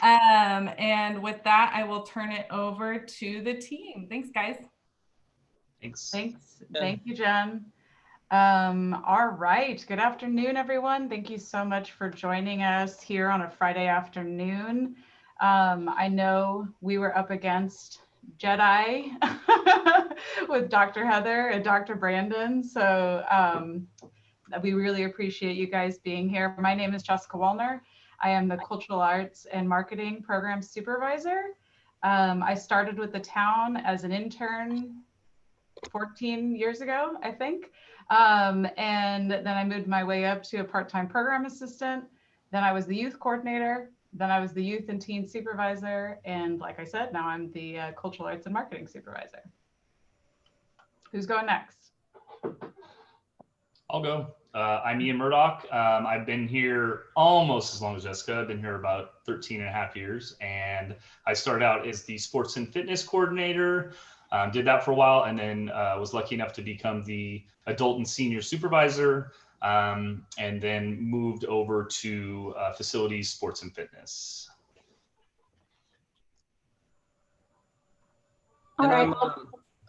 And with that, I will turn it over to the team. Thanks, guys. Thanks. Thank you, Jen. All right. Good afternoon, everyone. Thank you so much for joining us here on a Friday afternoon. I know we were up against Jedi with Dr. Heather and Dr. Brandon. So we really appreciate you guys being here. My name is Jessica Wallner. I am the Cultural Arts and Marketing Program Supervisor. I started with the town as an intern 14 years ago, I think. And then I moved my way up to a part-time program assistant. Then I was the youth coordinator. Then I was the youth and teen supervisor. And like I said, now I'm the Cultural Arts and Marketing Supervisor. Who's going next? I'll go. I'm Ian Murdock. I've been here almost as long as Jessica. I've been here about 13 and a half years. And I started out as the sports and fitness coordinator, did that for a while, and then was lucky enough to become the adult and senior supervisor, and then moved over to facilities, sports and fitness. All right.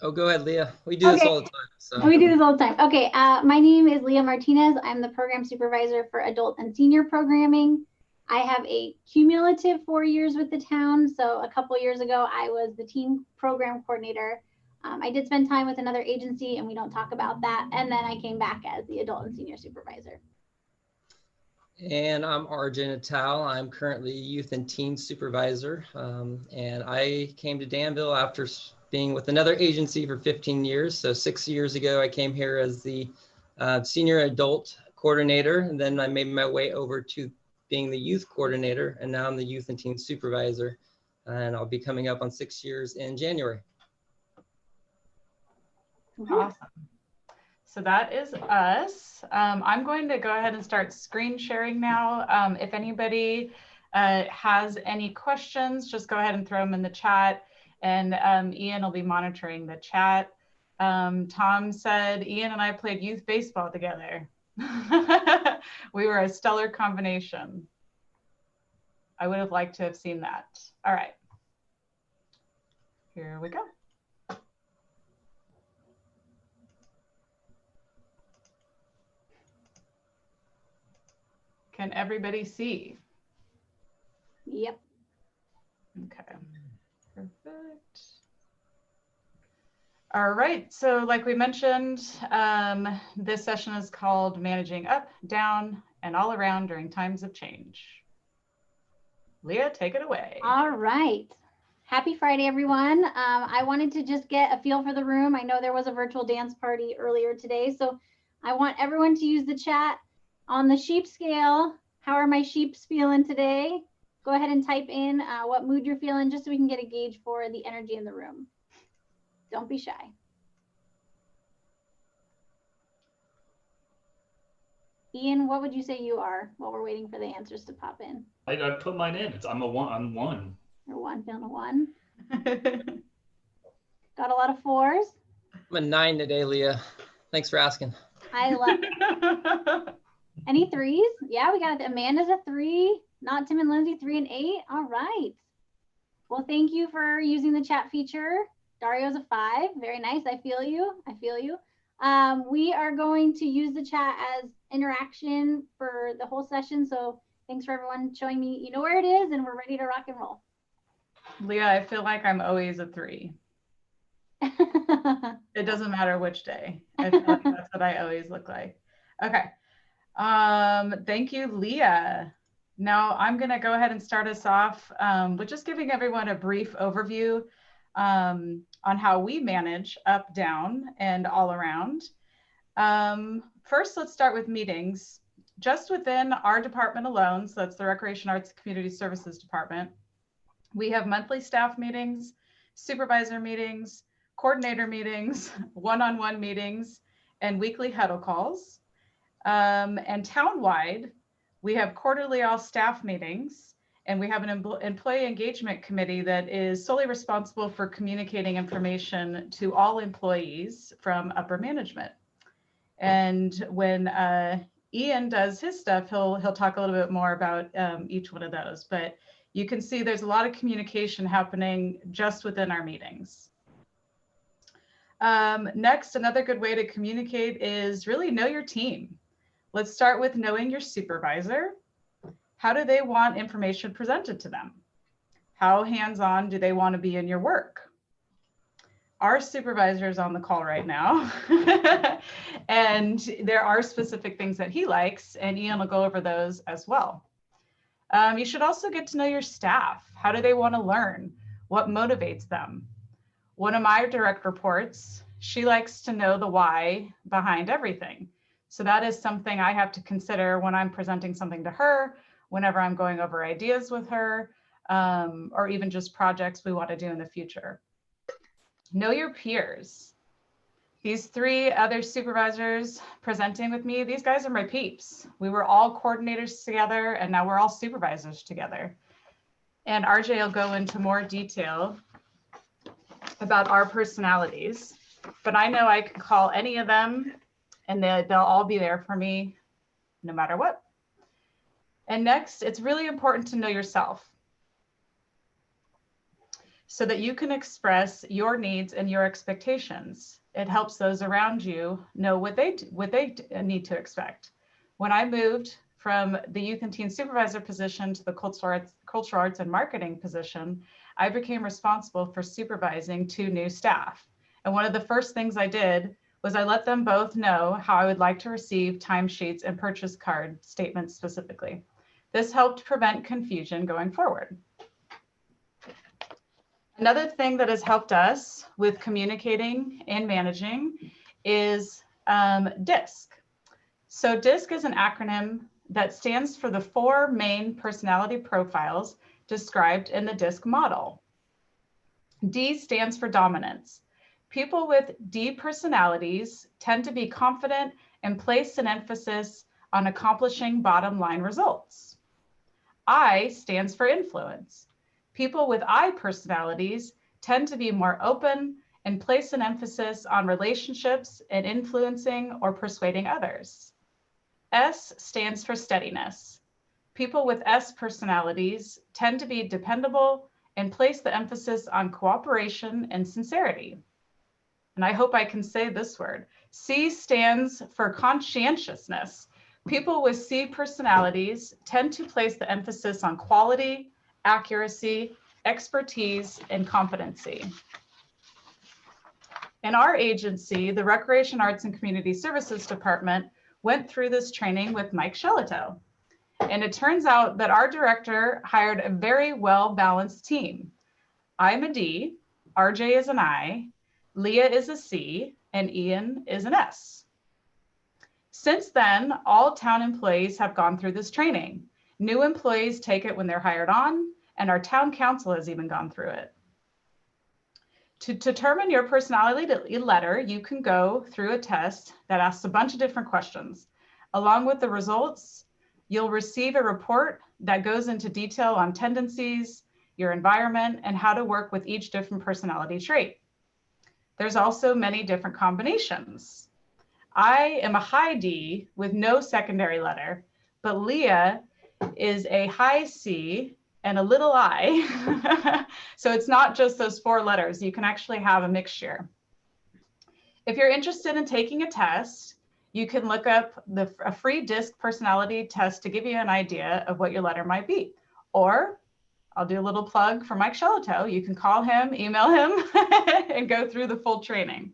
Oh, go ahead, Leah. We do this all the time. So. We do this all the time. Okay, my name is Leah Martinez. I'm the program supervisor for adult and senior programming. I have a cumulative 4 years with the town. So a couple years ago, I was the teen program coordinator. I did spend time with another agency and we don't talk about that. And then I came back as the adult and senior supervisor. And I'm RJ Natal. I'm currently youth and teen supervisor. And I came to Danville after being with another agency for 15 years. So 6 years ago, I came here as the senior adult coordinator. And then I made my way over to being the youth coordinator. And now I'm the youth and teen supervisor. And I'll be coming up on 6 years in January. Awesome. So that is us. I'm going to go ahead and start screen sharing now. If anybody has any questions, just go ahead and throw them in the chat. And Ian will be monitoring the chat. Tom said, Ian and I played youth baseball together. We were a stellar combination. I would have liked to have seen that. All right. Here we go. Can everybody see? Yep. Okay. Perfect. All right, so like we mentioned, this session is called Managing Up, Down, and All Around During Times of Change. Leah, take it away. All right. Happy Friday, everyone. I wanted to just get a feel for the room. I know there was a virtual dance party earlier today, so I want everyone to use the chat. On the sheep scale, how are my sheeps feeling today? Go ahead and type in what mood you're feeling just so we can get a gauge for the energy in the room. Don't be shy. Ian, what would you say you are while we're waiting for the answers to pop in? I put mine in. I'm a one. I'm one. You're one, feeling a one. Got a lot of fours? I'm a 9 today, Leah. Thanks for asking. I love it. Any threes? Yeah, we got Amanda's a 3. Not Tim and Lindsay, 3 and 8. All right. Well, thank you for using the chat feature. Dario's a 5. Very nice. I feel you. I feel you. We are going to use the chat as interaction for the whole session. So thanks for everyone showing me, you know where it is, and we're ready to rock and roll. Leah, I feel like I'm always a 3. It doesn't matter which day. I feel like that's what I always look like. Okay. Thank you, Leah. Now I'm going to go ahead and start us off with just giving everyone a brief overview on how we manage up, down, and all around. First, let's start with meetings. Just within our department alone, so that's the Recreation Arts and Community Services Department, we have monthly staff meetings, supervisor meetings, coordinator meetings, one-on-one meetings, and weekly huddle calls. And town-wide, we have quarterly all staff meetings, and we have an employee engagement committee that is solely responsible for communicating information to all employees from upper management. And when Ian does his stuff, he'll talk a little bit more about each one of those, but you can see there's a lot of communication happening just within our meetings. Next, another good way to communicate is really know your team. Let's start with knowing your supervisor. How do they want information presented to them? How hands-on do they want to be in your work? Our supervisor is on the call right now, and there are specific things that he likes, and Ian will go over those as well. You should also get to know your staff. How do they want to learn? What motivates them? One of my direct reports, she likes to know the why behind everything. So that is something I have to consider when I'm presenting something to her, whenever I'm going over ideas with her, or even just projects we want to do in the future. Know your peers. These 3 other supervisors presenting with me, these guys are my peeps. We were all coordinators together, and now we're all supervisors together. And RJ will go into more detail about our personalities, but I know I can call any of them and they'll all be there for me no matter what. And next, it's really important to know yourself so that you can express your needs and your expectations. It helps those around you know what they need to expect. When I moved from the youth and teen supervisor position to the cultural arts and marketing position, I became responsible for supervising 2 new staff. And one of the first things I did was I let them both know how I would like to receive timesheets and purchase card statements specifically. This helped prevent confusion going forward. Another thing that has helped us with communicating and managing is DISC. So DISC is an acronym that stands for the 4 main personality profiles described in the DISC model. D stands for dominance. People with D personalities tend to be confident and place an emphasis on accomplishing bottom line results. I stands for influence. People with I personalities tend to be more open and place an emphasis on relationships and influencing or persuading others. S stands for steadiness. People with S personalities tend to be dependable and place the emphasis on cooperation and sincerity. And I hope I can say this word. C stands for conscientiousness. People with C personalities tend to place the emphasis on quality, accuracy, expertise, and competency. In our agency, the Recreation Arts and Community Services Department went through this training with Mike Shellito. And it turns out that our director hired a very well-balanced team. I'm a D, RJ is an I, Leah is a C, and Ian is an S. Since then, all town employees have gone through this training. New employees take it when they're hired on, and our town council has even gone through it. To determine your personality letter, you can go through a test that asks a bunch of different questions. Along with the results, you'll receive a report that goes into detail on tendencies, your environment, and how to work with each different personality trait. There's also many different combinations. I am a high D with no secondary letter, but Leah is a high C and a little I. So it's not just those 4 letters. You can actually have a mixture. If you're interested in taking a test, you can look up a free DISC personality test to give you an idea of what your letter might be. Or I'll do a little plug for Mike Shellito. You can call him, email him, and go through the full training.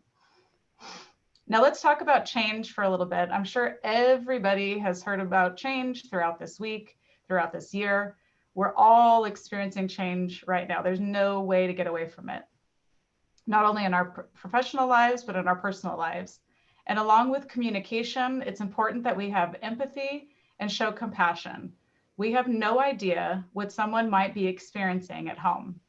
Now let's talk about change for a little bit. I'm sure everybody has heard about change throughout this week, throughout this year. We're all experiencing change right now. There's no way to get away from it. Not only in our professional lives, but in our personal lives. And along with communication, it's important that we have empathy and show compassion. We have no idea what someone might be experiencing at home.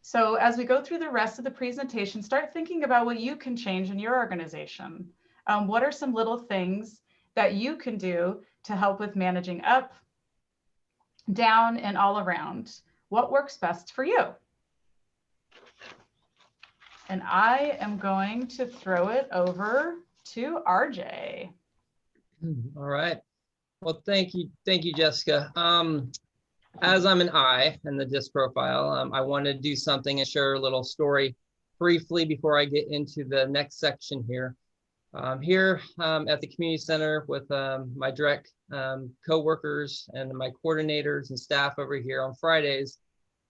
So as we go through the rest of the presentation, start thinking about what you can change in your organization. What are some little things that you can do to help with managing up, down, and all around? What works best for you? And I am going to throw it over to RJ. All right. Well, thank you, Jessica. As I'm an I in the disc profile, I want to do something and share a little story briefly before I get into the next section here. Here at the community center with my direct co-workers and my coordinators and staff over here on Fridays,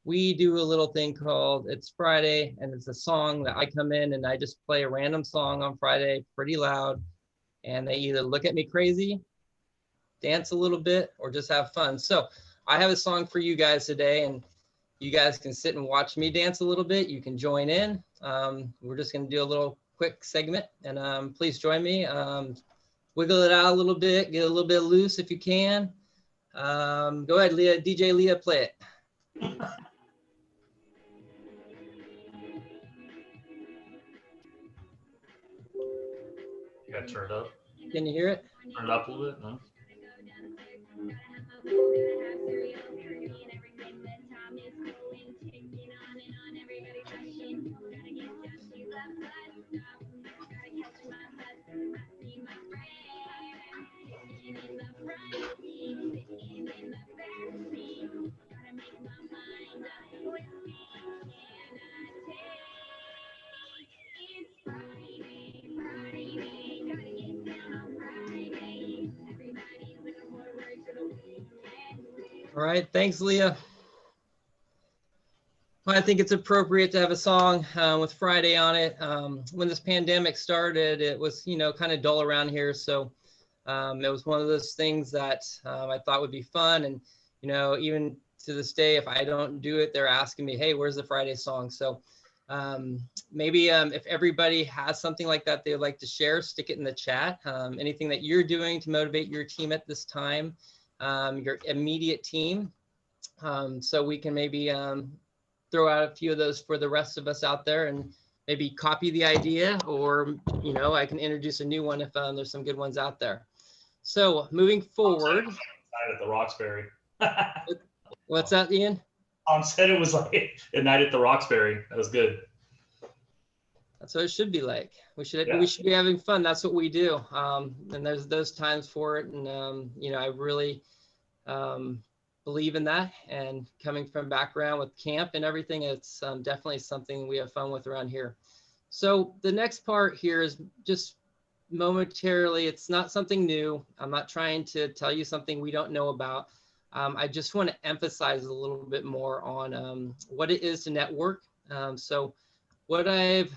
we do a little thing called It's Friday, and it's a song that I come in and I just play a random song on Friday pretty loud, and they either look at me crazy, dance a little bit, or just have fun. So I have a song for you guys today, and you guys can sit and watch me dance a little bit. You can join in. We're just going to do a little quick segment, and please join me. Wiggle it out a little bit, get a little bit loose if you can. Go ahead, Leah. DJ Leah, play it. You got turned up. Can you hear it? Turn it up a little bit. No? All right, thanks, Leah. I think it's appropriate to have a song with Friday on it. When this pandemic started, it was, kind of dull around here. So it was one of those things that I thought would be fun. And, even to this day, if I don't do it, they're asking me, hey, where's the Friday song? So maybe if everybody has something like that they'd like to share, stick it in the chat. Anything that you're doing to motivate your team at this time, your immediate team. So we can maybe throw out a few of those for the rest of us out there and maybe copy the idea, or, I can introduce a new one if there's some good ones out there. So moving forward. Night at the Roxbury. What's that, Ian? Tom said it was like a night at the Roxbury. That was good. That's what it should be like. We should be having fun. That's what we do. And there's those times for it. And, I really believe in that. And coming from background with camp and everything, it's definitely something we have fun with around here. So the next part here is just momentarily, it's not something new. I'm not trying to tell you something we don't know about. I just want to emphasize a little bit more on what it is to network. So what I've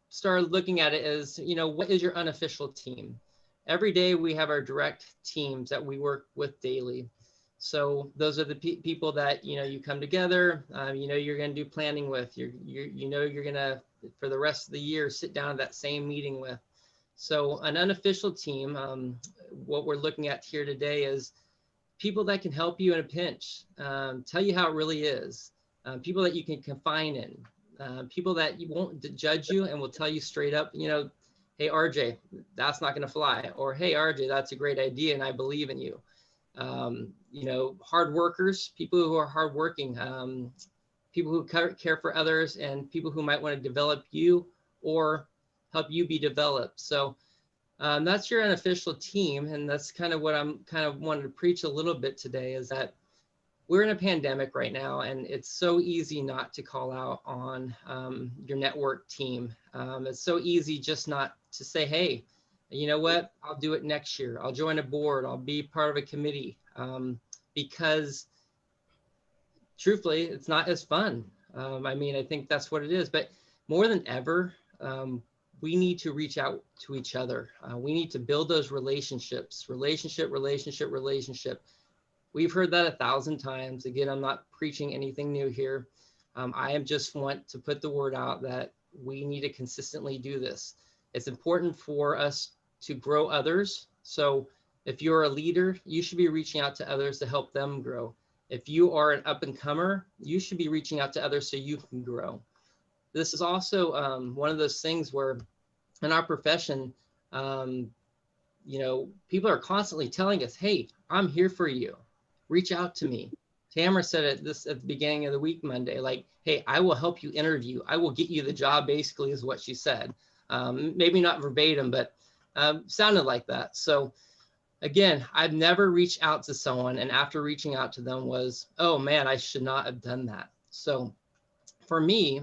started looking at it is, what is your unofficial team? Every day we have our direct teams that we work with daily. So those are the people that, you come together, you're going to do planning with, you're going to, for the rest of the year, sit down at that same meeting with. So an unofficial team, what we're looking at here today is people that can help you in a pinch, tell you how it really is, people that you can confide in, people that you won't judge you and will tell you straight up, hey, RJ, that's not going to fly. Or, hey, RJ, that's a great idea and I believe in you. Hard workers, people who are hardworking, people who care for others, and people who might want to develop you or help you be developed. So that's your unofficial team. And that's kind of what I'm kind of wanted to preach a little bit today, is that we're in a pandemic right now, and it's so easy not to call out on your network team. It's so easy just not to say, hey, you know what, I'll do it next year. I'll join a board. I'll be part of a committee, because truthfully, it's not as fun. I think that's what it is. But more than ever, we need to reach out to each other. We need to build those relationships, relationship. We've heard that 1,000 times. Again, I'm not preaching anything new here. I am just want to put the word out that we need to consistently do this. It's important for us to grow others. So if you're a leader, you should be reaching out to others to help them grow. If you are an up and comer, you should be reaching out to others so you can grow. This is also one of those things where in our profession, people are constantly telling us, hey, I'm here for you. Reach out to me. Tamara said it at the beginning of the week, Monday, like, hey, I will help you interview. I will get you the job, basically, is what she said. Maybe not verbatim, but sounded like that. So again, I've never reached out to someone and after reaching out to them was, oh man, I should not have done that. So for me,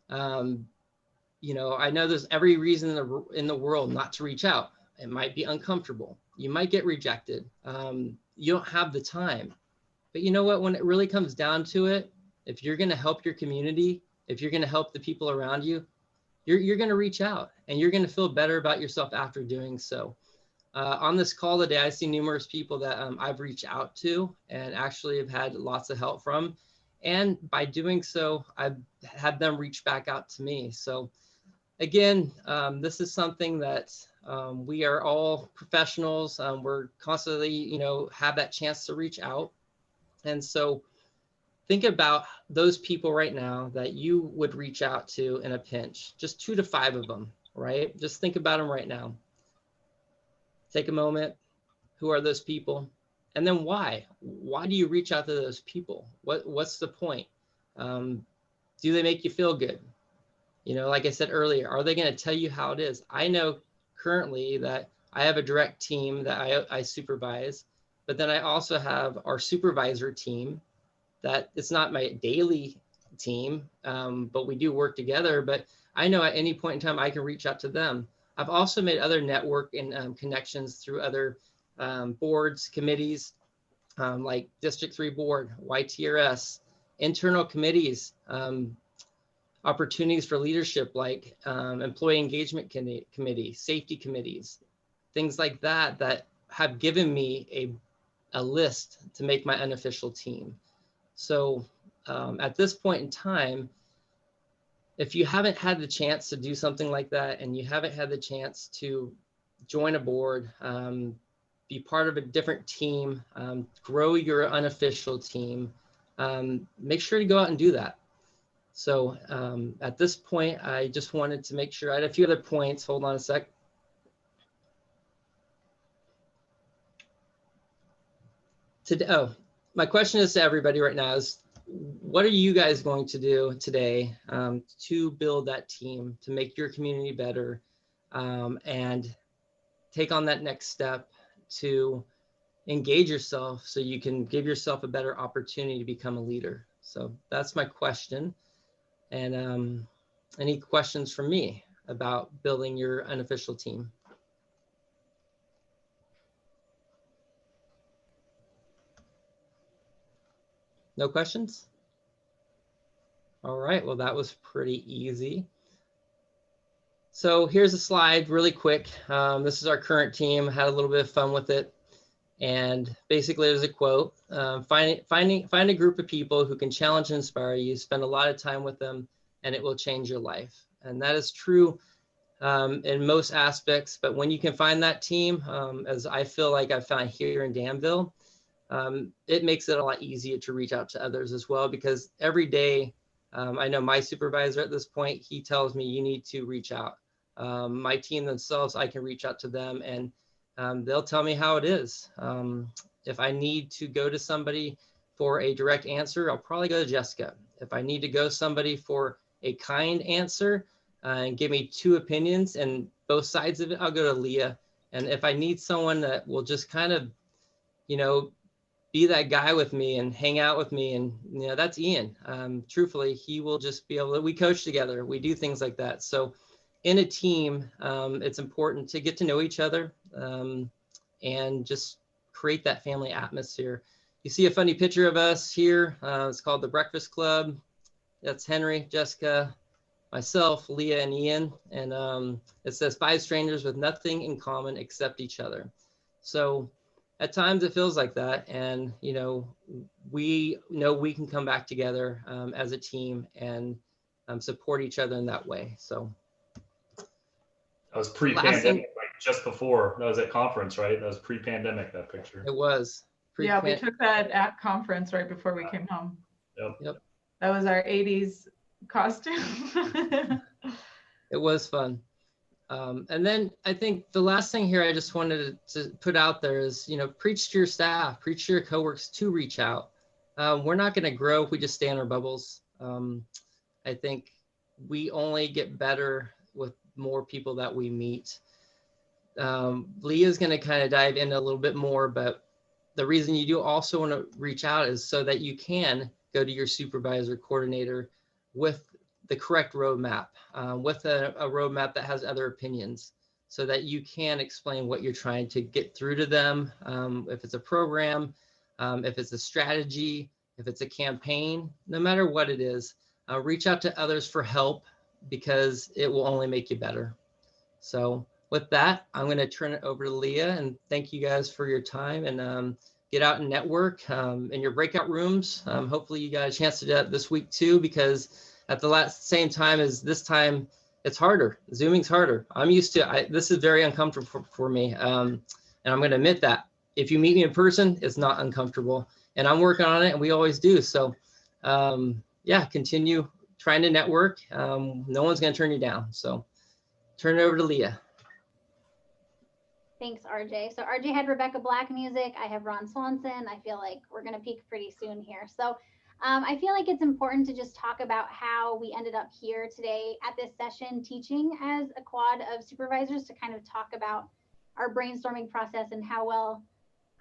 you know, I know there's every reason in the world not to reach out. It might be uncomfortable. You might get rejected. You don't have the time. But you know what, when it really comes down to it, if you're going to help your community, if you're going to help the people around you, you're going to reach out and you're going to feel better about yourself after doing so. On this call today, I see numerous people that I've reached out to and actually have had lots of help from. And by doing so, I've had them reach back out to me. So again, this is something that we are all professionals. We're constantly, you know, have that chance to reach out. And so think about those people right now that you would reach out to in a pinch, just 2 to 5 of them, right? Just think about them right now. Take a moment. Who are those people? And then why? Why do you reach out to those people? What's the point? Do they make you feel good? You know, like I said earlier, are they going to tell you how it is? I know currently that I have a direct team that I supervise, but then I also have our supervisor team that it's not my daily team, but we do work together. But I know at any point in time, I can reach out to them. I've also made other network and connections through other boards, committees, like District 3 Board, YTRS, internal committees, opportunities for leadership like Employee Engagement Committee, safety committees, things like that, that have given me a list to make my unofficial team. So at this point in time, if you haven't had the chance to do something like that and you haven't had the chance to join a board, be part of a different team, grow your unofficial team, make sure to go out and do that. So at this point, I just wanted to make sure I had a few other points. Hold on a sec. My question is to everybody right now is, what are you guys going to do today to build that team, to make your community better, and take on that next step to engage yourself so you can give yourself a better opportunity to become a leader? So that's my question. And any questions from me about building your unofficial team? No questions? All right, well, that was pretty easy. So here's a slide really quick. This is our current team. Had a little bit of fun with it. And basically there's a quote, find a group of people who can challenge and inspire you, spend a lot of time with them, and it will change your life. And that is true in most aspects, but when you can find that team, as I feel like I've found here in Danville, it makes it a lot easier to reach out to others as well, because every day, I know my supervisor at this point, he tells me you need to reach out. My team themselves, I can reach out to them and they'll tell me how it is. If I need to go to somebody for a direct answer, I'll probably go to Jessica. If I need to go somebody for a kind answer and give me 2 opinions and both sides of it, I'll go to Leah. And if I need someone that will just kind of, you know, be that guy with me and hang out with me, and you know, that's Ian. Truthfully, he will just be able to, we coach together, we do things like that. So in a team, it's important to get to know each other and just create that family atmosphere. You see a funny picture of us here. It's called the Breakfast Club. That's Henry, Jessica, myself, Leah, and Ian. And it says 5 strangers with nothing in common except each other. So at times it feels like that. And, you know we can come back together as a team and support each other in that way. So that was pre-pandemic, like just before. That was at conference, right? That was pre-pandemic, that picture. It was. Yeah, we took that at conference right before we came home. Yep. That was our 80s costume. It was fun. And then I think the last thing here I just wanted to put out there is, you know, preach to your staff, preach to your coworkers to reach out. We're not going to grow if we just stay in our bubbles. I think we only get better with more people that we meet. Leah's going to kind of dive into a little bit more, but the reason you do also want to reach out is so that you can go to your supervisor coordinator with the correct roadmap, with a roadmap that has other opinions, so that you can explain what you're trying to get through to them. If it's a program, if it's a strategy, if it's a campaign, no matter what it is, reach out to others for help, because it will only make you better. So with that, I'm going to turn it over to Leah, and thank you guys for your time, and get out and network in your breakout rooms. Hopefully you got a chance to do that this week too, because at the same time as this time, it's harder. Zooming's harder. I'm used to, this is very uncomfortable for me. And I'm going to admit that if you meet me in person, it's not uncomfortable, and I'm working on it, and we always do. So yeah, continue trying to network. No one's going to turn you down. So turn it over to Leah. Thanks, RJ. So RJ had Rebecca Black music. I have Ron Swanson. I feel like we're going to peak pretty soon here. So I feel like it's important to just talk about how we ended up here today at this session teaching as a quad of supervisors, to kind of talk about our brainstorming process and how well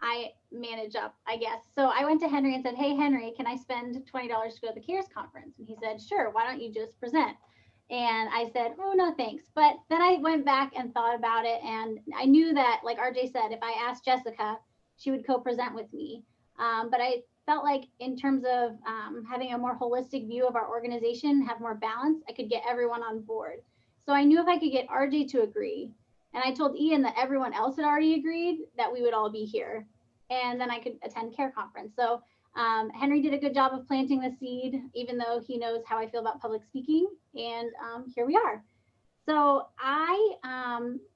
I manage up, I guess. So I went to Henry and said, hey, Henry, can I spend $20 to go to the CARES conference? And he said, sure, why don't you just present? And I said, oh, no, thanks. But then I went back and thought about it. And I knew that, like RJ said, if I asked Jessica, she would co-present with me. But I felt like in terms of having a more holistic view of our organization, have more balance, I could get everyone on board. So I knew if I could get RJ to agree, and I told Ian that everyone else had already agreed, that we would all be here. And then I could attend CARE conference. So Henry did a good job of planting the seed, even though he knows how I feel about public speaking. And here we are. So I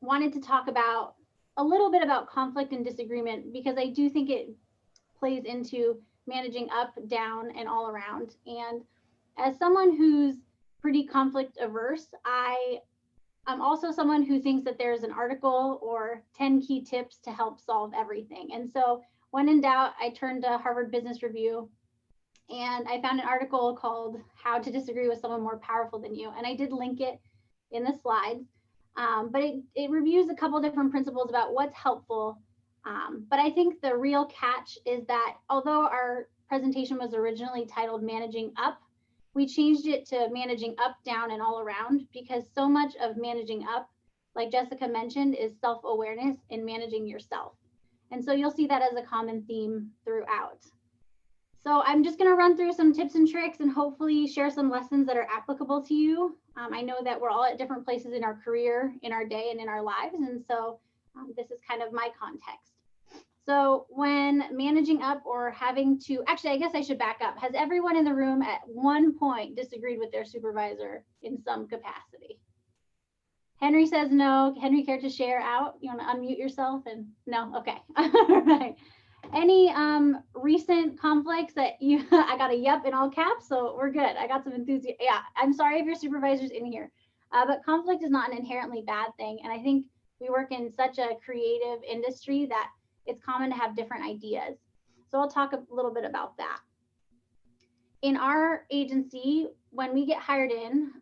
wanted to talk about a little bit about conflict and disagreement, because I do think it plays into managing up, down, and all around. And as someone who's pretty conflict averse, I'm also someone who thinks that there's an article or 10 key tips to help solve everything. And so when in doubt, I turned to Harvard Business Review, and I found an article called How to Disagree with Someone More Powerful Than You. And I did link it in the slides, but it reviews a couple different principles about what's helpful. But I think the real catch is that although our presentation was originally titled Managing Up, we changed it to Managing Up, Down, and All Around, because so much of managing up, like Jessica mentioned, is self-awareness and managing yourself. And so you'll see that as a common theme throughout. So I'm just going to run through some tips and tricks and hopefully share some lessons that are applicable to you. I know that we're all at different places in our career, in our day, and in our lives. And so this is kind of my context. So when managing up or having to, actually, I guess I should back up. Has everyone in the room at one point disagreed with their supervisor in some capacity? Henry says no. Henry, care to share out? You want to unmute yourself? And no? Okay. All right. Any recent conflicts that you, I got a yep in all caps, so we're good. I got some enthusiasm. Yeah, I'm sorry if your supervisor's in here, but conflict is not an inherently bad thing. And I think we work in such a creative industry that it's common to have different ideas. So I'll talk a little bit about that. In our agency, when we get hired in,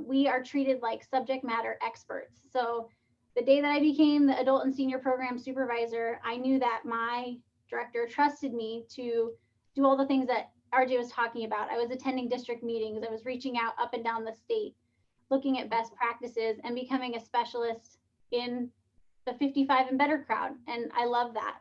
we are treated like subject matter experts. So the day that I became the adult and senior program supervisor, I knew that my director trusted me to do all the things that RJ was talking about. I was attending district meetings. I was reaching out up and down the state, looking at best practices and becoming a specialist in the 55 and better crowd. And I love that.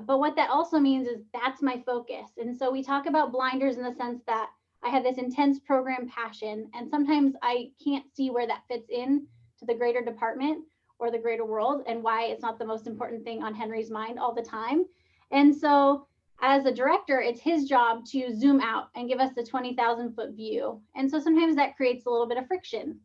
But what that also means is that's my focus. And so we talk about blinders in the sense that I have this intense program passion, and sometimes I can't see where that fits in to the greater department or the greater world, and why it's not the most important thing on Henry's mind all the time. And so as a director, it's his job to zoom out and give us the 20,000-foot view. And so sometimes that creates a little bit of friction.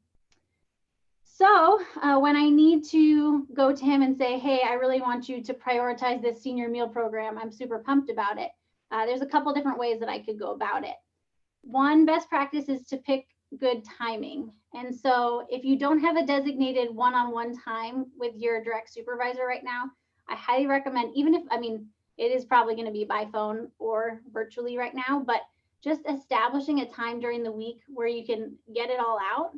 So when I need to go to him and say, hey, I really want you to prioritize this senior meal program, I'm super pumped about it. There's a couple different ways that I could go about it. One best practice is to pick good timing. And so if you don't have a designated one-on-one time with your direct supervisor right now, I highly recommend, even if, I mean, it is probably going to be by phone or virtually right now, but just establishing a time during the week where you can get it all out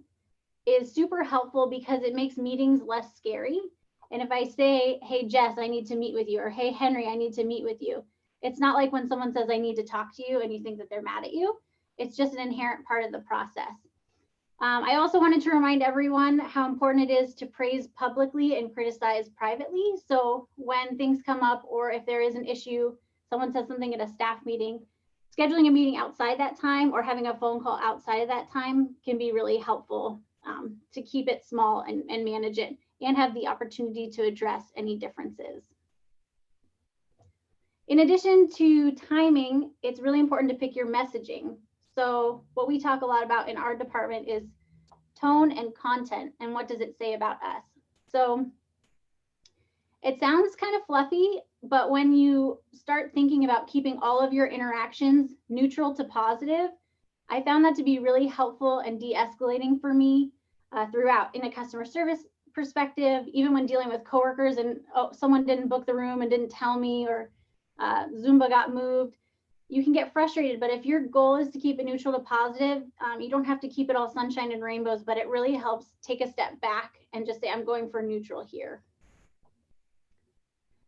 is super helpful, because it makes meetings less scary And if I say, hey, Jess, I need to meet with you, or hey, Henry, I need to meet with you, it's not like when someone says, I need to talk to you and you think that they're mad at you. It's just an inherent part of the process. I also wanted to remind everyone how important it is to praise publicly and criticize privately. So when things come up, or if there is an issue, someone says something at a staff meeting, scheduling a meeting outside that time or having a phone call outside of that time can be really helpful to keep it small and manage it and have the opportunity to address any differences. In addition to timing, it's really important to pick your messaging. So what we talk a lot about in our department is tone and content, and what does it say about us? So it sounds kind of fluffy, but when you start thinking about keeping all of your interactions neutral to positive, I found that to be really helpful and de-escalating for me throughout in a customer service perspective, even when dealing with coworkers and someone didn't book the room and didn't tell me, or Zumba got moved. You can get frustrated, but if your goal is to keep it neutral to positive, you don't have to keep it all sunshine and rainbows, but it really helps take a step back and just say, I'm going for neutral here.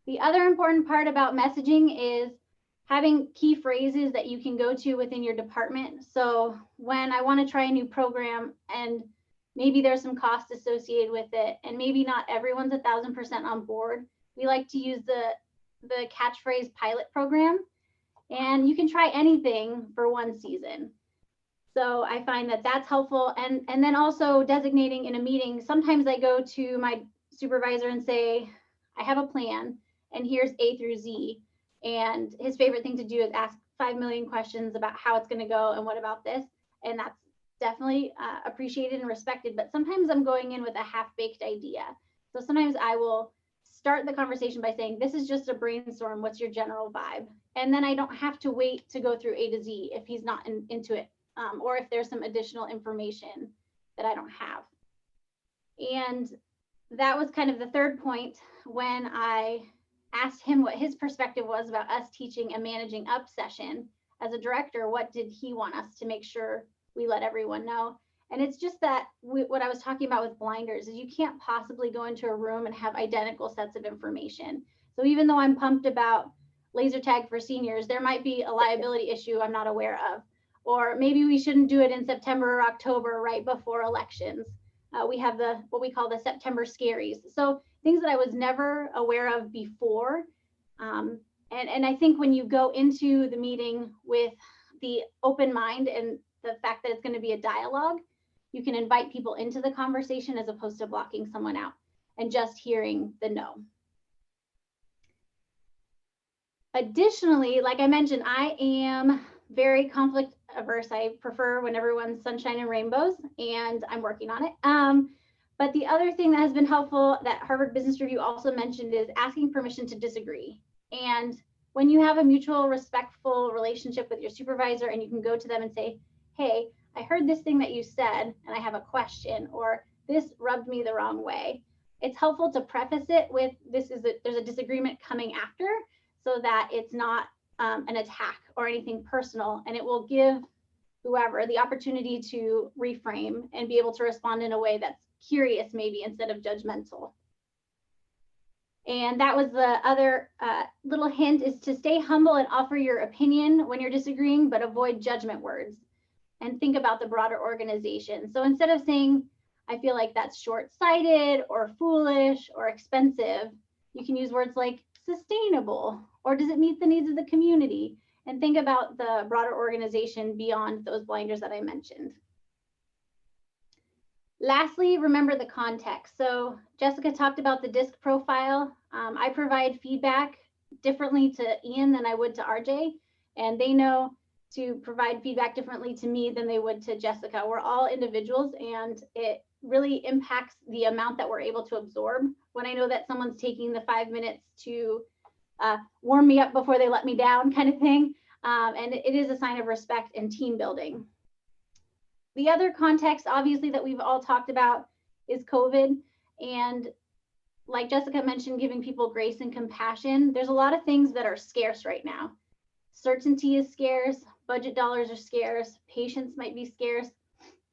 The other important part about messaging is having key phrases that you can go to within your department. So when I want to try a new program and maybe there's some cost associated with it, and maybe not everyone's 1,000% on board, we like to use the catchphrase pilot program. And you can try anything for one season. So I find that that's helpful. And then also designating in a meeting, sometimes I go to my supervisor and say, I have a plan and here's A through Z. And his favorite thing to do is ask 5 million questions about how it's going to go and what about this. And that's definitely appreciated and respected. But sometimes I'm going in with a half-baked idea. So sometimes I will start the conversation by saying, this is just a brainstorm. What's your general vibe? And then I don't have to wait to go through A to Z if he's not into it, or if there's some additional information that I don't have. And that was kind of the third point when I asked him what his perspective was about us teaching a managing up session. As a director, what did he want us to make sure we let everyone know? And it's just that what I was talking about with blinders is you can't possibly go into a room and have identical sets of information. So even though I'm pumped about laser tag for seniors, there might be a liability issue I'm not aware of. Or maybe we shouldn't do it in September or October right before elections. We have what we call the September scaries. So things that I was never aware of before. And I think when you go into the meeting with the open mind and the fact that it's going to be a dialogue, you can invite people into the conversation as opposed to blocking someone out and just hearing the no. Additionally, like I mentioned, I am very conflict averse. I prefer when everyone's sunshine and rainbows, and I'm working on it. But the other thing that has been helpful that Harvard Business Review also mentioned is asking permission to disagree. And when you have a mutual respectful relationship with your supervisor and you can go to them and say, hey, I heard this thing that you said and I have a question, or this rubbed me the wrong way. It's helpful to preface it with there's a disagreement coming after, so that it's not an attack or anything personal, and it will give whoever the opportunity to reframe and be able to respond in a way that's curious maybe instead of judgmental. And that was the other little hint, is to stay humble and offer your opinion when you're disagreeing, but avoid judgment words and think about the broader organization. So instead of saying, I feel like that's short-sighted or foolish or expensive, you can use words like sustainable, or does it meet the needs of the community? And think about the broader organization beyond those blinders that I mentioned. Lastly, remember the context. So Jessica talked about the DISC profile. I provide feedback differently to Ian than I would to RJ, and they know to provide feedback differently to me than they would to Jessica. We're all individuals, and it really impacts the amount that we're able to absorb. When I know that someone's taking the 5 minutes to warm me up before they let me down kind of thing, and it is a sign of respect and team building. The other context, obviously, that we've all talked about is COVID. And like Jessica mentioned, giving people grace and compassion. There's a lot of things that are scarce right now. Certainty is scarce, budget dollars are scarce, patience might be scarce.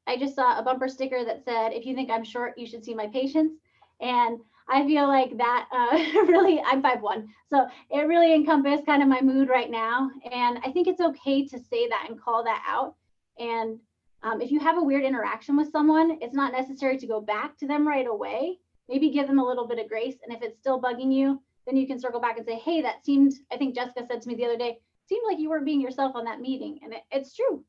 I just saw a bumper sticker that said, if you think I'm short, you should see my patience. And I feel like that really, I'm 5'1", so it really encompassed kind of my mood right now. And I think it's okay to say that and call that out. And if you have a weird interaction with someone, it's not necessary to go back to them right away. Maybe give them a little bit of grace. And if it's still bugging you, then you can circle back and say, hey, that seemed, I think Jessica said to me the other day, seemed like you weren't being yourself on that meeting. And it's true.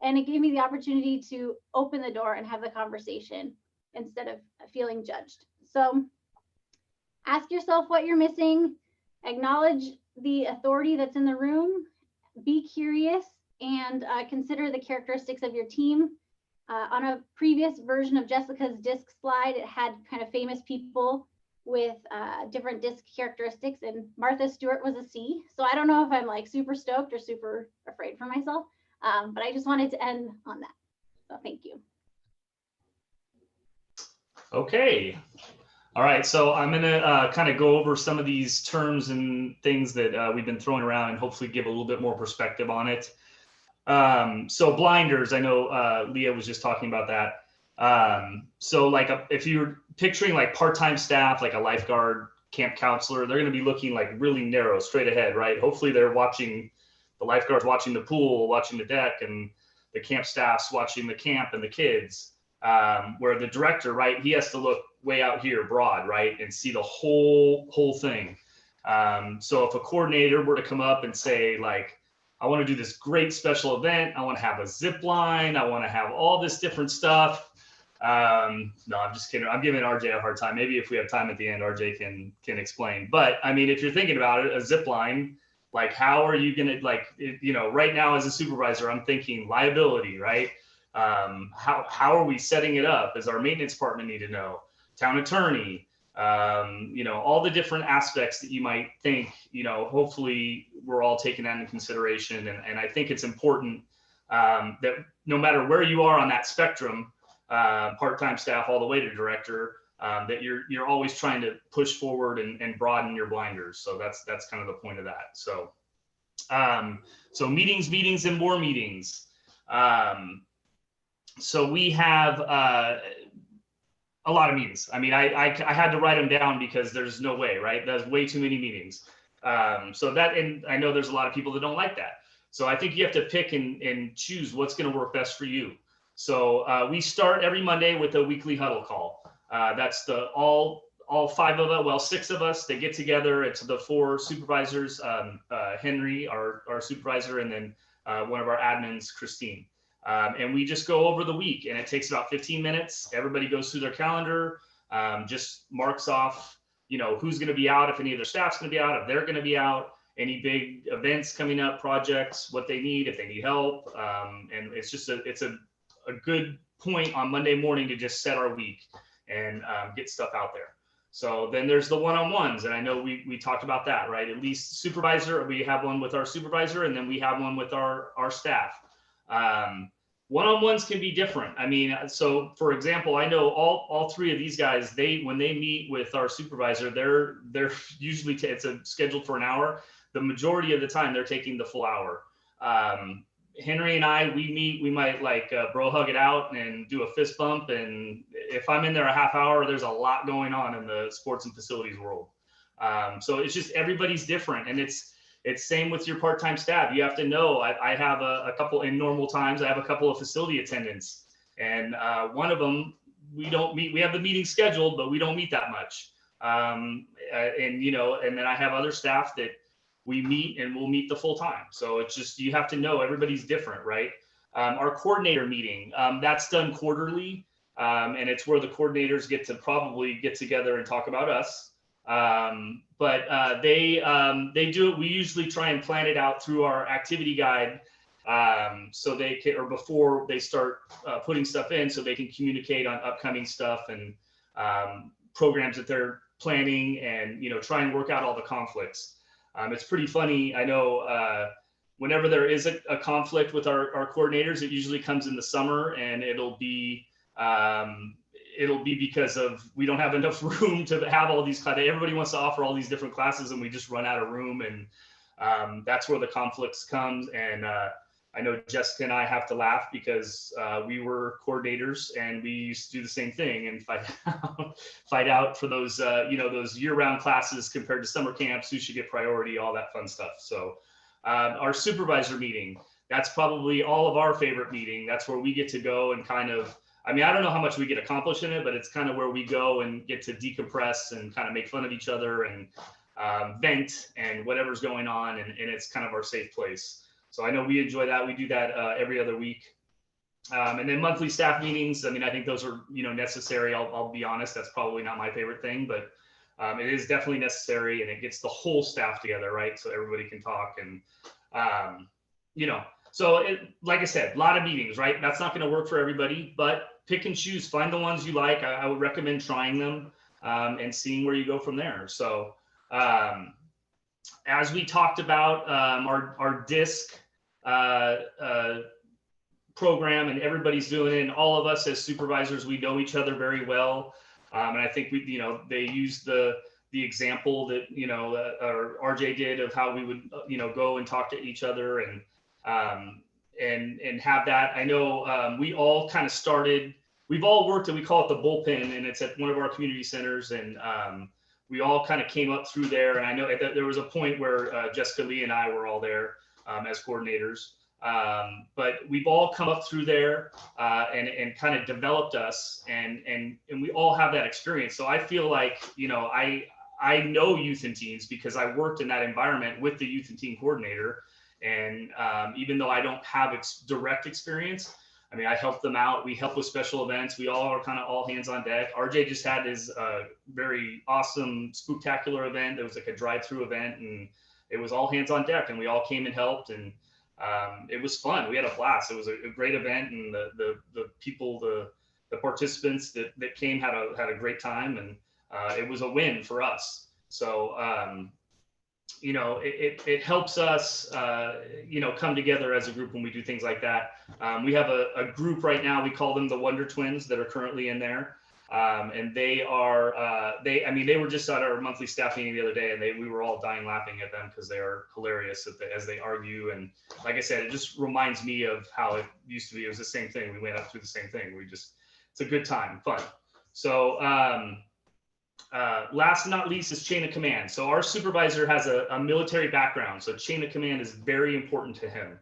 And it gave me the opportunity to open the door and have the conversation instead of feeling judged. So ask yourself what you're missing, acknowledge the authority that's in the room, be curious, and consider the characteristics of your team. On a previous version of Jessica's DISC slide, it had kind of famous people with different DISC characteristics, and Martha Stewart was a C. So I don't know if I'm like super stoked or super afraid for myself, but I just wanted to end on that. So thank you. Okay. All right, so I'm gonna kind of go over some of these terms and things that we've been throwing around and hopefully give a little bit more perspective on it. So blinders, I know Leah was just talking about that. So like if you're picturing like part-time staff, like a lifeguard, camp counselor, they're gonna be looking like really narrow, straight ahead, right? Hopefully they're watching, the lifeguards watching the pool, watching the deck, and the camp staff's watching the camp and the kids. Where the director, right, he has to look way out here broad, right, and see the whole thing. So if a coordinator were to come up and say, like, I want to do this great special event, I want to have a zip line, I want to have all this different stuff. No, I'm just kidding. I'm giving RJ a hard time. Maybe if we have time at the end, RJ can explain. But I mean, if you're thinking about it, a zip line, like, how are you going to, like, you know, right now as a supervisor, I'm thinking liability, right? How are we setting it up? Does our maintenance department need to know? Town attorney, you know, all the different aspects that you might think, you know, hopefully we're all taking that into consideration. And I think it's important that no matter where you are on that spectrum, part-time staff all the way to director, that you're always trying to push forward and broaden your blinders. So that's kind of the point of that. So, so meetings and more meetings. So we have a lot of meetings. I mean, I had to write them down because there's no way, right? There's way too many meetings. So that, and I know there's a lot of people that don't like that. So I think you have to pick and choose what's going to work best for you. So we start every Monday with a weekly huddle call. That's the all 5 of us, well, 6 of us, they get together. It's the 4 supervisors, Henry, our supervisor, and then one of our admins, Christine. And we just go over the week, and it takes about 15 minutes. Everybody goes through their calendar, just marks off, you know, who's going to be out, if any of their staff's going to be out, if they're going to be out, any big events coming up, projects, what they need, if they need help. And it's just it's a good point on Monday morning to just set our week and get stuff out there. So then there's the one-on-ones, and I know we talked about that, right? At least supervisor, we have one with our supervisor, and then we have one with our staff. One-on-ones can be different. I mean, so for example, I know all 3 of these guys, when they meet with our supervisor, they're usually it's scheduled for an hour. The majority of the time they're taking the full hour. Henry and I, we meet, we might like bro hug it out and do a fist bump. And if I'm in there a half hour, there's a lot going on in the sports and facilities world. So it's just, everybody's different. And it's same with your part-time staff. You have to know, I have a couple in normal times, I have a couple of facility attendants, and one of them, we don't meet, we have the meeting scheduled, but we don't meet that much. And, you know, and then I have other staff that we meet and we'll meet the full time. So it's just, you have to know everybody's different, right? Our coordinator meeting, that's done quarterly. And it's where the coordinators get to probably get together and talk about us. But they do it. We usually try and plan it out through our activity guide, so they can, or before they start putting stuff in, so they can communicate on upcoming stuff and programs that they're planning, and, you know, try and work out all the conflicts. It's pretty funny. I know whenever there is a conflict with our coordinators, it usually comes in the summer, and it'll be because of, we don't have enough room to have all these classes. Everybody wants to offer all these different classes, and we just run out of room, and that's where the conflicts comes. And I know Jessica and I have to laugh because we were coordinators and we used to do the same thing and fight out for those, those year-round classes compared to summer camps, who should get priority, all that fun stuff. So our supervisor meeting, that's probably all of our favorite meeting. That's where we get to go and kind of, I mean, I don't know how much we get accomplished in it, but it's kind of where we go and get to decompress and kind of make fun of each other and vent and whatever's going on. And it's kind of our safe place. So I know we enjoy that. We do that every other week. And then monthly staff meetings. I mean, I think those are, necessary. I'll be honest, that's probably not my favorite thing, but it is definitely necessary, and it gets the whole staff together, right? So everybody can talk and, so like I said, a lot of meetings, right? That's not going to work for everybody, but pick and choose, find the ones you like. I would recommend trying them and seeing where you go from there. So as we talked about, our DISC program, and everybody's doing it, and all of us as supervisors, we know each other very well. And I think they used the example that, or RJ did of how we would, go and talk to each other and have that. I know we all kind of started, we've all worked, and we call it the bullpen, and it's at one of our community centers. And we all kind of came up through there. And I know there was a point where Jessica, Leah, and I were all there as coordinators. But we've all come up through there and kind of developed us, and we all have that experience. So I feel like, I know youth and teens because I worked in that environment with the youth and teen coordinator. And even though I don't have direct experience, I mean, I help them out. We help with special events. We all are kind of all hands on deck. RJ just had his very awesome spooktacular event. It was like a drive-through event, and it was all hands on deck, and we all came and helped, and it was fun. We had a blast. It was a great event, and the people, the participants that came had a great time, and it was a win for us. So it helps us come together as a group when we do things like that. We have a group right now, we call them the Wonder Twins, that are currently in there. And they are, they were just at our monthly staff meeting the other day, and we were all dying laughing at them because they are hilarious as they argue. And like I said, it just reminds me of how it used to be. It was the same thing. We went up through the same thing. It's a good time, fun. So last but not least is chain of command. So our supervisor has a military background. So chain of command is very important to him.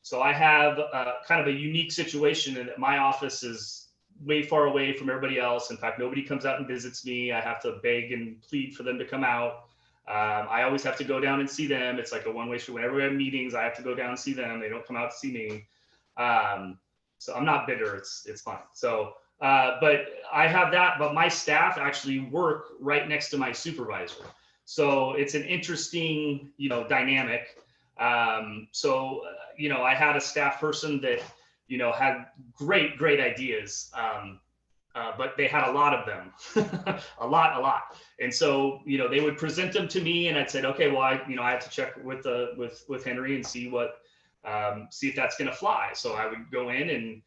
So I have kind of a unique situation in that my office is way far away from everybody else. In fact, nobody comes out and visits me. I have to beg and plead for them to come out. I always have to go down and see them. It's like a one-way street. Whenever we have meetings, I have to go down and see them. They don't come out to see me. So I'm not bitter. It's fine. So, but I have that, but my staff actually work right next to my supervisor. So it's an interesting, dynamic. I had a staff person that, had great ideas, but they had a lot of them, a lot. And so, they would present them to me, and I'd said, okay, well, I have to check with Henry and see if that's going to fly. So I would go in and,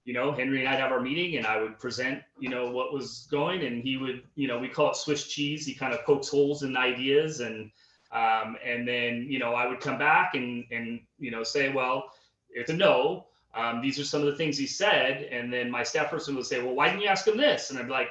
Henry and I'd have our meeting, and I would present, what was going, and he would, we call it Swiss cheese. He kind of pokes holes in ideas, and then, I would come back and say, well, it's a no. These are some of the things he said. And then my staff person would say, well, why didn't you ask him this? And I'd be like,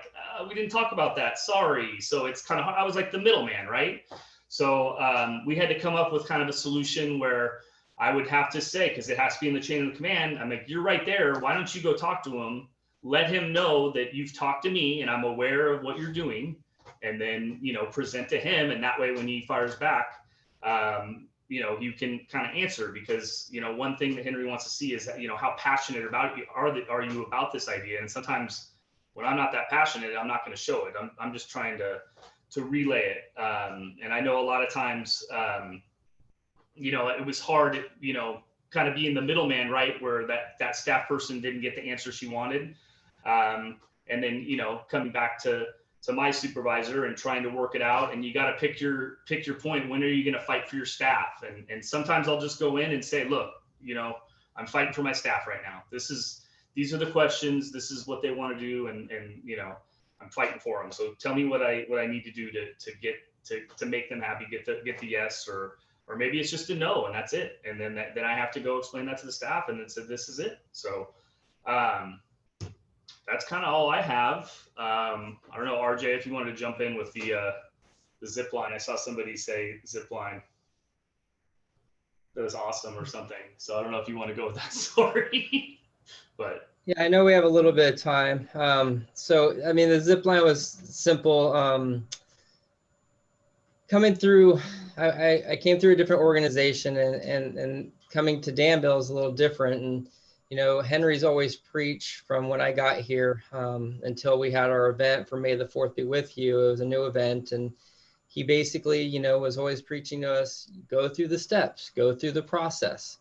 we didn't talk about that. Sorry. So it's kind of, I was like the middleman, right? So we had to come up with kind of a solution where I would have to say, because it has to be in the chain of command, I'm like, you're right there. Why don't you go talk to him? Let him know that you've talked to me and I'm aware of what you're doing. And then, present to him. And that way, when he fires back, you can kind of answer, because, one thing that Henry wants to see is, how passionate about you are you about this idea? And sometimes when I'm not that passionate, I'm not going to show it. I'm just trying to relay it. And I know a lot of times, it was hard, kind of being the middleman, right? Where that staff person didn't get the answer she wanted. And then, coming back to my supervisor and trying to work it out. And you got to pick your point. When are you going to fight for your staff? And sometimes I'll just go in and say, look, I'm fighting for my staff right now. These are the questions. This is what they want to do. And I'm fighting for them. So tell me what I need to do to make them happy, get the yes, or or maybe it's just a no and that's it. And then then I have to go explain that to the staff and then say, this is it. So that's kind of all I have. I don't know, RJ, if you wanted to jump in with the zip line. I saw somebody say zip line. That was awesome or something. So I don't know if you want to go with that story, but. Yeah, I know we have a little bit of time. So, I mean, the zip line was simple. Coming through, I came through a different organization, and coming to Danville is a little different. And, you know, Henry's always preached from when I got here until we had our event for May the 4th Be With You. It was a new event. And he basically, you know, was always preaching to us, go through the steps, go through the process.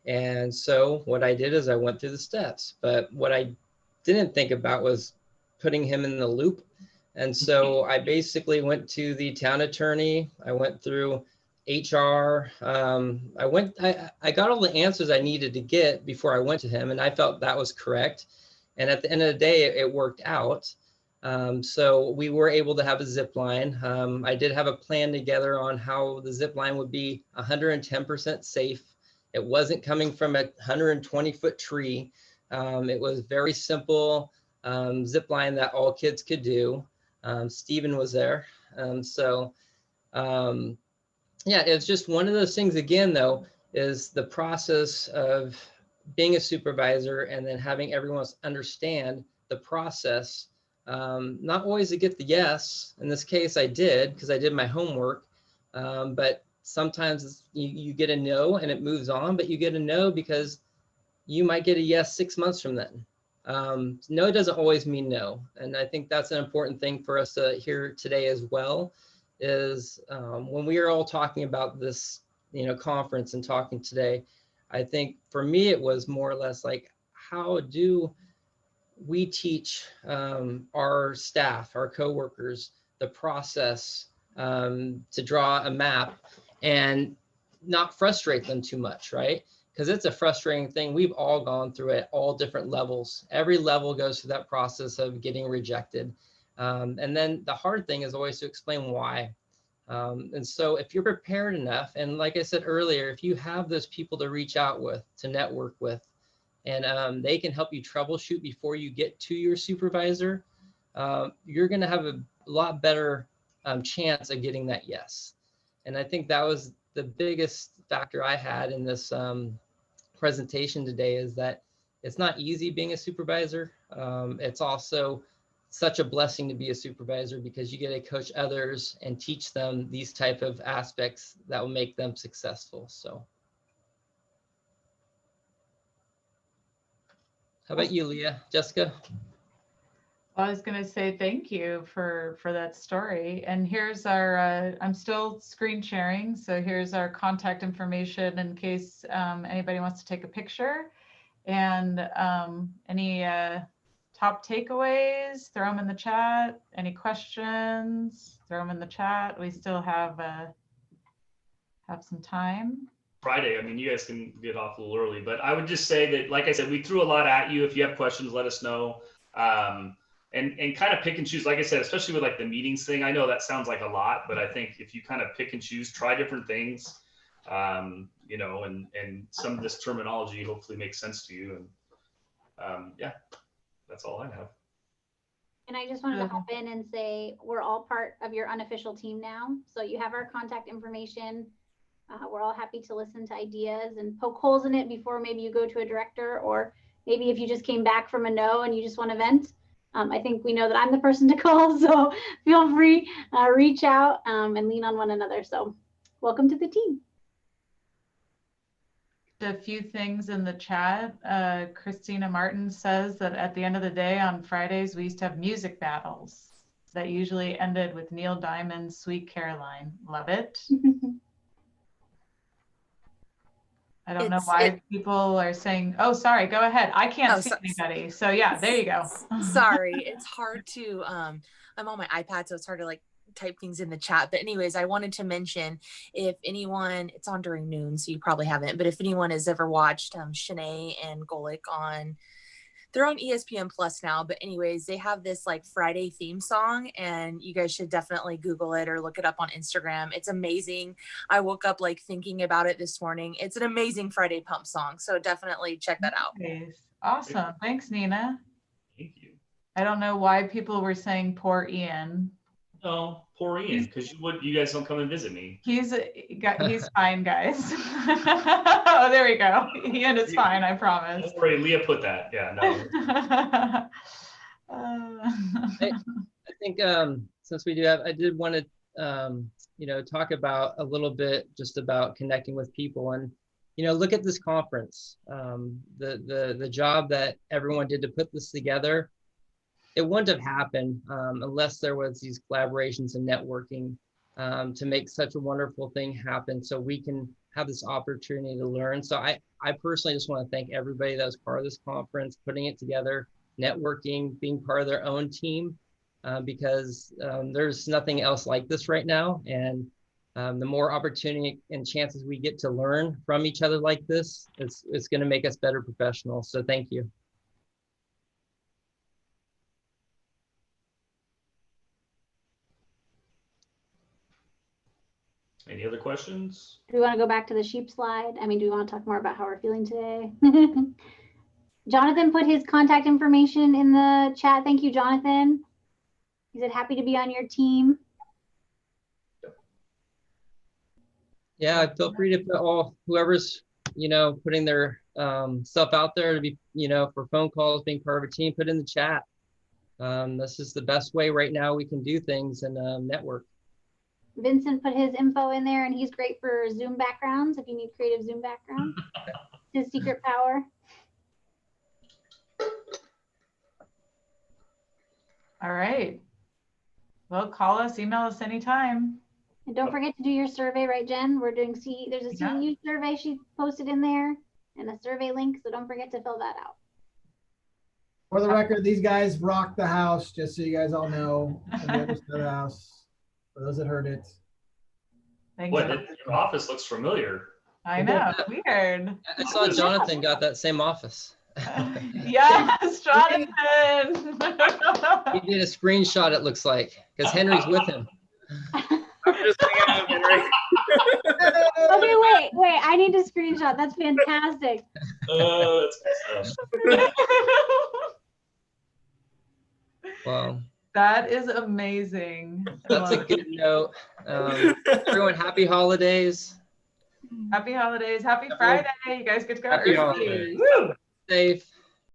And so what I did is I went through the steps, but what I didn't think about was putting him in the loop. And so I basically went to the town attorney. I went through HR. I got all the answers I needed to get before I went to him, and I felt that was correct. And at the end of the day, it worked out. So we were able to have a zip line. I did have a plan together on how the zip line would be 110% safe. It wasn't coming from a 120-foot tree. It was very simple zip line that all kids could do. Stephen was there. Yeah, it's just one of those things, again, though, is the process of being a supervisor and then having everyone else understand the process. Not always to get the yes. In this case, I did, because I did my homework. But sometimes you get a no and it moves on, but you get a no because you might get a yes 6 months from then. No doesn't always mean no. And I think that's an important thing for us to hear today as well, is when we are all talking about this, you know, conference and talking today, I think for me, it was more or less like, how do we teach our staff, our coworkers, the process to draw a map and not frustrate them too much, right? Because it's a frustrating thing. We've all gone through it, all different levels. Every level goes through that process of getting rejected. And then the hard thing is always to explain why. And so if you're prepared enough, and like I said earlier, if you have those people to reach out with, to network with, and they can help you troubleshoot before you get to your supervisor, you're going to have a lot better chance of getting that yes. And I think that was the biggest factor I had in this presentation today, is that it's not easy being a supervisor. It's also such a blessing to be a supervisor, because you get to coach others and teach them these type of aspects that will make them successful. So how about you, Leah? Jessica? I was going to say thank you for that story. And here's our, I'm still screen sharing, so here's our contact information in case anybody wants to take a picture. And any top takeaways, throw them in the chat. Any questions, throw them in the chat. We still have some time. Friday, I mean, you guys can get off a little early, but I would just say that, like I said, we threw a lot at you. If you have questions, let us know. And kind of pick and choose, like I said, especially with like the meetings thing. I know that sounds like a lot, but I think if you kind of pick and choose, try different things, you know, and some of this terminology hopefully makes sense to you. And yeah, that's all I have. And I just wanted to hop in and say, we're all part of your unofficial team now. So you have our contact information. We're all happy to listen to ideas and poke holes in it before maybe you go to a director, or maybe if you just came back from a no and you just want to vent. I think we know that I'm the person to call, so feel free, reach out and lean on one another. So welcome to the team. A few things in the chat. Christina Martin says that at the end of the day on Fridays, we used to have music battles that usually ended with Neil Diamond's Sweet Caroline. Love it. I don't know why people are saying, oh, sorry, go ahead. I can't see anybody. So yeah, there you go. Sorry, it's hard to, I'm on my iPad, so it's hard to like type things in the chat. But anyways, I wanted to mention, if anyone, it's on during noon, so you probably haven't, but if anyone has ever watched Shanae and Golick on they're on ESPN Plus now, but anyways, they have this like Friday theme song, and you guys should definitely Google it or look it up on Instagram. It's amazing. I woke up like thinking about it this morning. It's an amazing Friday pump song, so definitely check that out. Nice. Awesome. Thanks, Nina. Thank you. I don't know why people were saying poor Ian. Oh, poor Ian, because you guys don't come and visit me. He's fine, guys. Oh, there we go. Ian is fine, I promise. Don't worry, Leah put that. Yeah, no. I think since we do have, I did want to talk about a little bit just about connecting with people, and look at this conference. The job that everyone did to put this together, it wouldn't have happened unless there was these collaborations and networking to make such a wonderful thing happen, so we can have this opportunity to learn. So I personally just want to thank everybody that was part of this conference, putting it together, networking, being part of their own team, because there's nothing else like this right now. And the more opportunity and chances we get to learn from each other like this, it's going to make us better professionals. So thank you. Any other questions? Do we want to go back to the sheep slide? I mean, do we want to talk more about how we're feeling today? Jonathan put his contact information in the chat. Thank you, Jonathan. He said happy to be on your team. Yeah, feel free to put whoever's putting their stuff out there to be for phone calls, being part of a team, put in the chat. This is the best way right now we can do things and network. Vincent put his info in there, and he's great for Zoom backgrounds if you need creative Zoom background. His secret power. All right. Well, call us, email us anytime. And don't forget to do your survey, right, Jen? We're doing there's a CEU survey she posted in there and a survey link, so don't forget to fill that out. For the record, these guys rock the house, just so you guys all know. On the other side of the house. For those that heard it. Thanks. What? Your office looks familiar. I know. Weird. I saw Jonathan got that same office. Yes, Jonathan. He did a screenshot, it looks like, because Henry's with him. I'm just hanging out, Henry. Okay, wait. I need to screenshot. That's fantastic. That's good stuff. Wow. That is amazing. That's a good note. Everyone, happy holidays. Happy holidays. Happy Friday. You guys get to go Happy early. holidays. Woo! Safe.